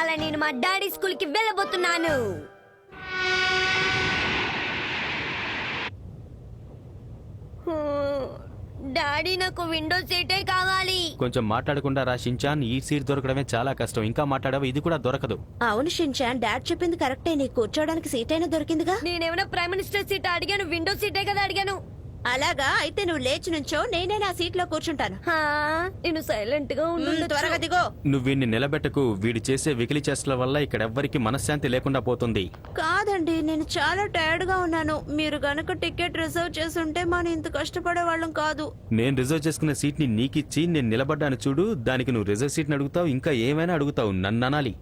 ఇవాళ నేను మా డాడీ స్కూల్ కి వెళ్ళబోతున్నాను. డాడీ నాకు విండో సీటే కావాలి. కొంచెం మాట్లాడకుండా రా షిన్చాన్. ఈ సీట్ దొరకడమే చాలా కష్టం. ఇంకా మాట్లాడవు, ఇది కూడా దొరకదు. అవును షిన్చాన్, డాడ్ చెప్పింది కరెక్టే. నీకు కూర్చోడానికి సీట్ అయినా దొరికిందిగా. నేనేమైనా ప్రైమ్ మినిస్టర్ సీట్ అడిగాను? విండో సీటే కదా అడిగాను. అలాగా అయితే నువ్వు లేచి నుంచో, నేనే నా సీట్ లో కూర్చుంటాను. నేను సైలెంట్ గా త్వరగా దిగో. నువ్వు వీడిని నిలబెట్టకు. వీడు చేసే వెకిలి చేష్టల వల్ల ఇక్కడ ఎవ్వరికి మనశ్శాంతి లేకుండా పోతుంది. కాదండి, నేను చాలా టైర్డ్ గా ఉన్నాను. మీరు గనుక టికెట్ రిజర్వ్ చేసుంటే మనం ఇంత కష్టపడే వాళ్ళం కాదు. నేను రిజర్వ్ చేసుకున్న సీట్ ని నీకిచ్చి నేను నిలబడ్డాను చూడు. దానికి నువ్వు రిజర్వ్ సీట్ ని అడుగుతావు, ఇంకా ఏమైనా అడుగుతావు. నన్ను అనాలి.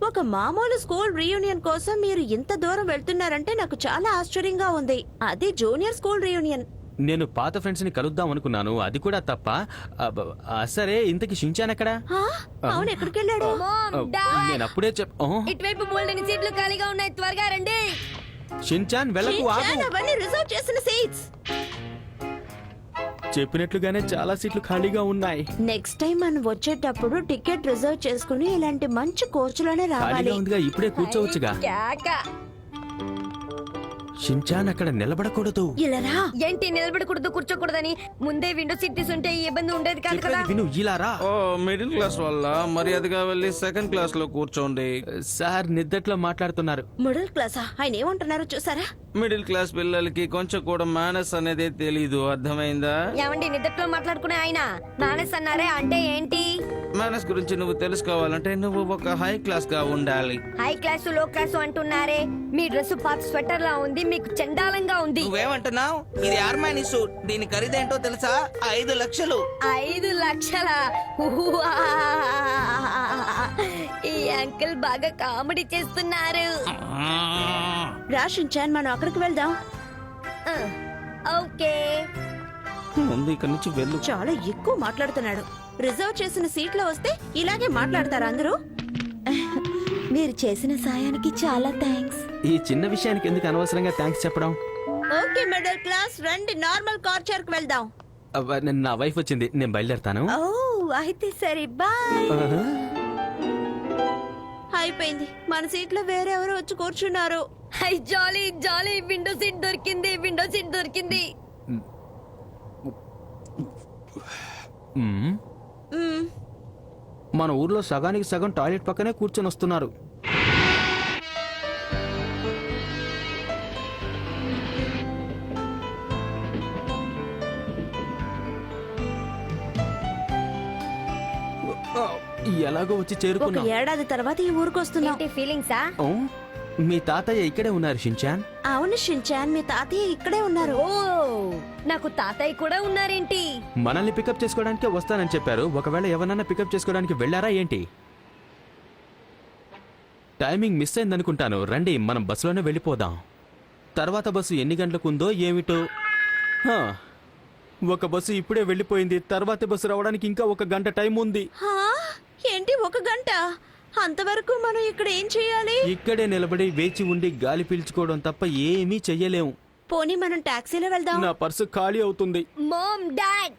ఒక మామూలు స్కూల్ రీయూనియన్ కోసం మీరు ఇంత దూరం వెళ్తున్నారంటే నాకు చాలా ఆశ్చర్యంగా ఉంది. అది జూనియర్ స్కూల్ రీయూనియన్. నేను పాత ఫ్రెండ్స్ ని కలుద్దాం అనుకున్నాను, అది కూడా తప్ప. సరే, ఇంతకి షిన్చాన్ ఎక్కడా? అవును, ఎక్కడికి వెళ్ళాడు? నేను అప్పుడే ఇటువైపు బోల్డెని సీట్లు ఖాళీగా ఉన్నాయి, త్వరగా రండి. షిన్చాన్ వెళ్ళకు, ఆగు. అవన్నీ రిజర్వ్ చేసిన సీట్స్. చెప్పినట్లుగానే చాలా సీట్లు ఖాళీగా ఉన్నాయి. నెక్స్ట్ టైం మనం వచ్చేటప్పుడు టికెట్ రిజర్వ్ చేసుకుని ఇలాంటి మంచి కోచ్లోనే రావాలి. ఖాళీగా ఉందిగా, ఇప్పుడే కూర్చోవచ్చుగా. షిన్చాన్ అక్కడ నిలబడకూడదు. ఇలా రా. ఏంటి నిలబడకూడదు, కూర్చోకూడదని? ముందే విండో సీట్ తీసుంటే ఈ ఇబ్బంది ఉండేది కాదు కదా. విను, ఇలా రా. ఓ మిడిల్ క్లాస్ వల్ల మర్యాదగా వెళ్ళి సెకండ్ క్లాస్ లో కూర్చోండి. సార్ నిద్దట్లో మాట్లాడుతున్నారు. మిడిల్ క్లాసా? ఆయన ఏమంటున్నారో చూసారా? మిడిల్ క్లాస్ పిల్లలకి కొంచెం కూడా మేనస్ అనేది తెలీదు, అర్థమైందా? ఏమండి నిద్దట్లో మాట్లాడుకునే ఆయన నానస్ అన్నారే, అంటే ఏంటి? మేనస్ గురించి నువ్వు తెలుసుకోవాలంటే నువ్వు ఒక హై క్లాస్ గా ఉండాలి. హై క్లాసు లో క్లాసు అంటున్నారే. మీ డ్రెస్ పాత స్వెటర్ లా ఉంది, మీకు చండాలంగా ఉంది. నువ్వేమంటున్నావు? ఇది ఆర్మానీ సూట్. దీని ఖరీదేంటో తెలుసా? 5 లక్షలు. 5 లక్షల? ఈ అంకుల్ బాగా కామెడీ చేస్తున్నారు. రాషించాన్, మనం అక్కడికి వెళ్దాం. ఓకే. ముందు ఇక్కడ నుంచి వెళ్ళు. చాలా ఎక్కువ మాట్లాడుతున్నాడు. రిజర్వ్ చేసిన సీట్లో వస్తే ఇలాగే మాట్లాడతారు అందరూ. మీరు చేసిన సాయానికి చాలా థ్యాంక్స్. ఈ చిన్న విషయానికి ఎందుకు అనవసరంగా థ్యాంక్స్ చెప్పడం? ఓకే మిడిల్ క్లాస్, రండి నార్మల్ కార్చర్ కి వెళ్దాం. నా వైఫ్ వచ్చింది, నేను బయలుదేరుతాను. ఓ అయితే సరే, బాయ్. అయిపోయింది, మన సీట్లో వేరెవరో వచ్చి కూర్చున్నారు. హై జాలీ జాలీ, విండో సీట్ దొరికింది, విండో సీట్ దొరికింది. మన ఊర్లో సగానికి సగం టాయిలెట్ పక్కనే కూర్చొని వస్తున్నారు. ఎలాగో వచ్చి ఒక చేరుకున్నా. ఏడాది తర్వాత ఈ ఊరికి వస్తున్నాం. ఫీలింగ్సా? మీ తాతయ్య ఇక్కడే ఉన్నారు షిన్చాన్. అవును షిన్చాన్, మీ తాతయ్య ఇక్కడే ఉన్నారు. ఓ, నాకు తాతయ్య కూడా ఉన్నారేంటి? మనల్ని పికప్ చేసుకోవడానికి వస్తానని చెప్పారు. ఒకవేళ ఎవరన్నా పికప్ చేసుకోవడానికి వెళ్ళారా ఏంటి? టైమింగ్ మిస్ అయిందనుకుంటాను. రండి, మనం బస్సులోనే వెళ్ళిపోదాం. తర్వాత బస్సు ఎన్ని గంటలకు ఉందో ఏమిటో. ఒక బస్సు ఇప్పుడే వెళ్ళిపోయింది. తర్వాత బస్సు రావడానికి ఇంకా 1 గంట టైం ఉంది. ఏంటి 1 గంట? అంతవరకు మనం ఇక్కడ ఏం చేయాలి? ఇక్కడే నిలబడి వేచి ఉండి గాలి పీల్చుకోవడం తప్ప ఏమీ చెయ్యలేము. పోనీ మనం టాక్సీలో వెళ్దాం. నా పర్సు ఖాళీ అవుతుంది. మామ్, డాడ్,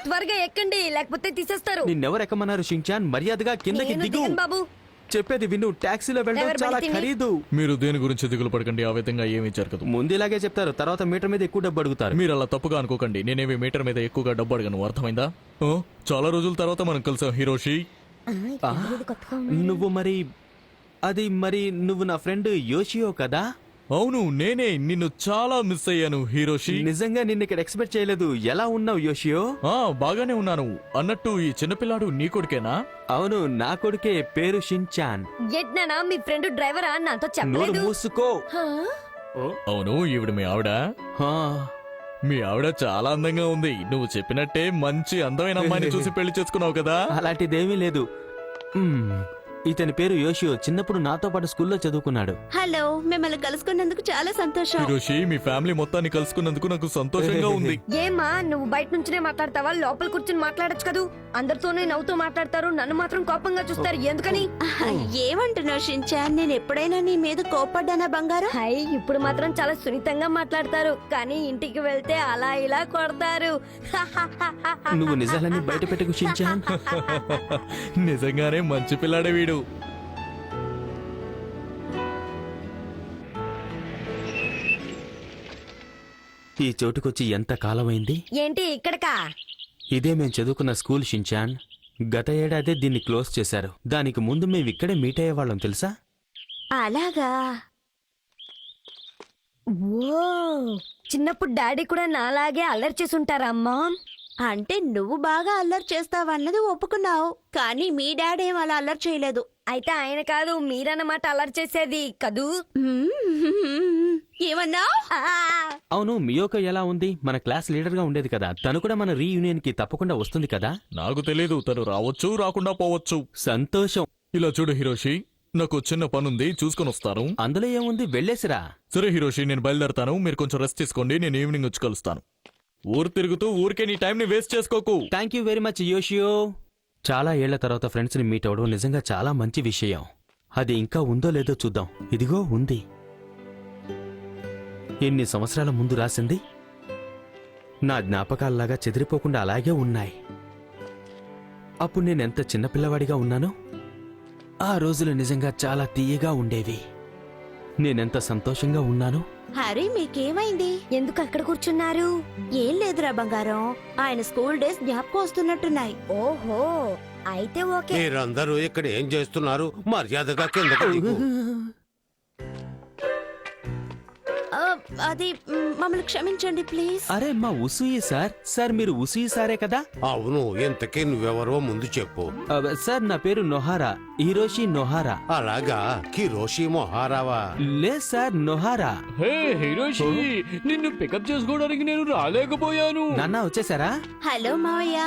త్వరగా ఎక్కండి, లేకపోతే తీసేస్తారు. నిన్నెవరు ఎక్కమన్నారు షిన్చాన్? మర్యాదగా కిందకి నేను దిగు. దిగను బాబు. చెప్పేది విను, టాక్సీలో వెళ్ళడం ఎవరు చాలా పడితే ఖరీదు. మీరు దేని గురించి దిగులు పడకండి, ఆ విధంగా ఏమీ జరగదు. ముందు ఇలాగే చెప్తారు, తర్వాత మీటర్ మీద ఎక్కువ డబ్బు అడుగుతారు. మీరు అలా తప్పుగా అనుకోకండి. నేనేమి మీటర్ మీద ఎక్కువగా డబ్బు అడగను, అర్థమైందా? చాలా రోజుల తర్వాత మనం కలిసాం హిరోషి. నువ్వు నువ్వు నా ఫ్రెండ్ యోషియో కదా? అవును, నేనే. నిన్ను చాలా మిస్ అయ్యాను హిరోషి. నిజంగా నిన్ను ఇక్కడ ఎక్స్పెక్ట్ చేయలేదు. ఎలా ఉన్నావు యోషియో? బాగానే ఉన్నాను. అన్నట్టు ఈ చిన్నపిల్లాడు నీ కొడుకేనా? అవును, నా కొడుకే. పేరు షిన్చాన్. ఎట్నా మీ ఫ్రెండ్ డ్రైవరా? నాతో నోరు చెప్పలేదు. మూసుకో. అవును, ఈవిడ మీ ఆవిడ? హా. మీ ఆవిడ చాలా అందంగా ఉంది. నువ్వు చెప్పినట్టే మంచి అందమైన అమ్మాయిని చూసి పెళ్లి చేసుకున్నావు కదా? అలాంటిదేమీ లేదు. ఇతని పేరు యోషియో. చిన్నప్పుడు నాతో పాటు స్కూల్లో చదువుకున్నాడు. హలో, మిమ్మల్ని కలుసుకున్నందుకు చాలా సంతోషం. హిరోషి, మీ ఫ్యామిలీ మొత్తాన్ని కలుసుకున్నందుకు నాకు సంతోషంగా ఉంది. ఏమా, నువ్వు బయట నుంచినే మాట్లాడతావా? లోపల కూర్చుని మాట్లాడొచ్చు కదూ. అందరితోనే నవ్వుతూ మాట్లాడతారు, నన్ను మాత్రం కోపంగా చూస్తారు. ఎందుకని? ఏమంటున్నావు షిన్చాన్? నేను ఎప్పుడైనా నీ మీద కోపడ్డానా బంగారం? హై, ఇప్పుడు మాత్రం చాలా సున్నితంగా మాట్లాడతారు, కానీ ఇంటికి వెళ్తే అలా ఇలా కొడతారు. నువ్వు నిజాలని బయట పెట్టుకు షిన్చాన్. నిజంగానే మంచి పిల్లాడే వీడు. ఈ చోటుకొచ్చి ఎంత కాలమైంది? ఏంటి ఇక్కడకా? ఇదే మేం చదువుకున్న స్కూల్ షించాన్. గత ఏడాదే దీన్ని క్లోజ్ చేశారు. దానికి ముందు మేము ఇక్కడే మీట్ అయ్యేవాళ్ళం తెలుసా? అలాగా. ఓ, చిన్నప్పుడు డాడీ కూడా నాలాగే అల్లరి చేసుంటారా అమ్మా? అంటే నువ్వు బాగా అల్లరి చేస్తావన్నది ఒప్పుకున్నావు, కానీ మీ డాడీ ఏం అలా అల్లరి చేయలేదు. అయితే ఆయన కాదు మీరన్నమాట అల్లరి చేసేది కదూ? ఏమన్నా? అవును, మియోకో ఎలా ఉంది? మన క్లాస్ లీడర్ గా ఉండేది కదా, తను కూడా మన రీయూనియన్ కి తప్పకుండా వస్తుంది కదా? నాకు తెలీదు, తను రావచ్చు రాకుండా పోవచ్చు. సంతోషం. ఇలా చూడు హిరోషి, నాకు చిన్న పనుంది, చూసుకొని వస్తాను. అందులో ఏముంది, వెళ్ళేసిరా. సరే హిరోషి, నేను బయలుదేరతాను. మీరు కొంచెం రెస్ట్ తీసుకోండి, నేను ఈవినింగ్ వచ్చి కలుస్తాను. ఊరు తిరుగుతూ ఊరికే నీ టైం ని వేస్ట్ చేసుకోకు. Thank you very much Yoshio. చాలా ఏళ్ల తర్వాత ఫ్రెండ్స్ ని మీట్ అవడం నిజంగా చాలా మంచి విషయం. అది ఇంకా ఉందో లేదో చూద్దాం. ఇదిగో ఉంది. ఎన్ని సంవత్సరాల ముందు రాసింది, నా జ్ఞాపకాల్లాగా చెదిరిపోకుండా అలాగే ఉన్నాయి. అప్పుడు నేనెంత చిన్నపిల్లవాడిగా ఉన్నానో. ఆ రోజులు నిజంగా చాలా తీయగా ఉండేవి. నేనెంత సంతోషంగా ఉన్నానో. హరి, మీకేమైంది? ఎందుకు అక్కడ కూర్చున్నారు? ఏం లేదురా బంగారం, ఆయన స్కూల్ డేస్ జ్ఞాపకం వస్తున్నట్టున్నాయి. ఓహో, అయితే ఓకే. మీరందరూ ఇక్కడ ఏం చేస్తున్నారు? మర్యాదగా కిందకు దిగు. అది మమ్మల్ని క్షమించండి ప్లీజ్. అరే మా ఉసూయి సార్. సార్ మీరు ఉసూయి సారే కదా? అవును, ఇంతకీ నువ్వెవరో ముందు చెప్పు. సార్ నా పేరు నొహారా, హిరోషి నొహారా. అలాగా, కిరోషి మొహారావా? లేదు సార్, నొహారా. హే హిరోషి, నిన్ను పికప్ చేసుకోవడానికి నేను రాలేకపోయాను. నాన్న వచ్చేసారా? హలో మావయ్య.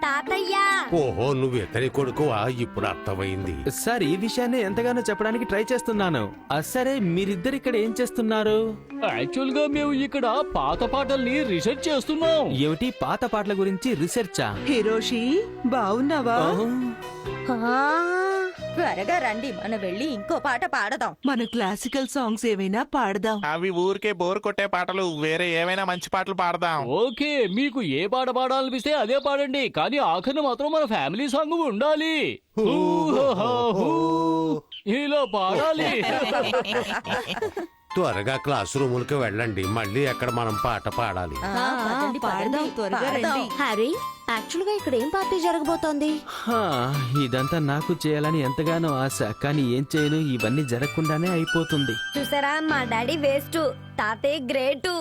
తాతయ్య. ఓహో, నువ్వు ఇతని కొడుకువా? ఇప్పుడు అర్థమైంది. సార్ ఈ విషయాన్ని ఎంతగానో చెప్పడానికి ట్రై చేస్తున్నాను. సరే మీరిద్దరు ఇక్కడ ఏం చేస్తున్నారు? యాక్చువల్ గా మేము ఇక్కడ పాత పాటల్ని రీసెర్చ్ చేస్తున్నాం. ఏమిటి, పాత పాటల గురించి రీసెర్చా? హిరోషి, బావున్నావా? త్వరగా రండి, మనం వెళ్ళి ఇంకో పాట పాడదాం. మన క్లాసికల్ సాంగ్స్ ఏమైనా పాడదాం. అవి ఊరికే బోర్ కొట్టే పాటలు, వేరే ఏమైనా మంచి పాటలు పాడదాం. ఓకే, మీకు ఏ పాట పాడాలనిపిస్తే అదే పాడండి, కానీ ఆఖరిని మాత్రం మన ఫ్యామిలీ సాంగ్ ఉండాలి. ఇలా పాడాలి. త్వరగా క్లాస్ రూములకి వెళ్ళండి, మళ్ళీ అక్కడ మనం పాట పాడాలి. పాడదాం, త్వరగా రండి. హరి, యాక్చువల్ గా ఇక్కడ ఏం పార్టీ జరగబోతోంది? ఇదంతా నాకు చేయాలని ఎంతగానో ఆశ, కానీ ఏం చేయను, ఇవన్నీ జరగకుండానే అయిపోతుంది. చూసారా, మా డాడీ వేస్ట్, తాతయ్య గ్రేటు.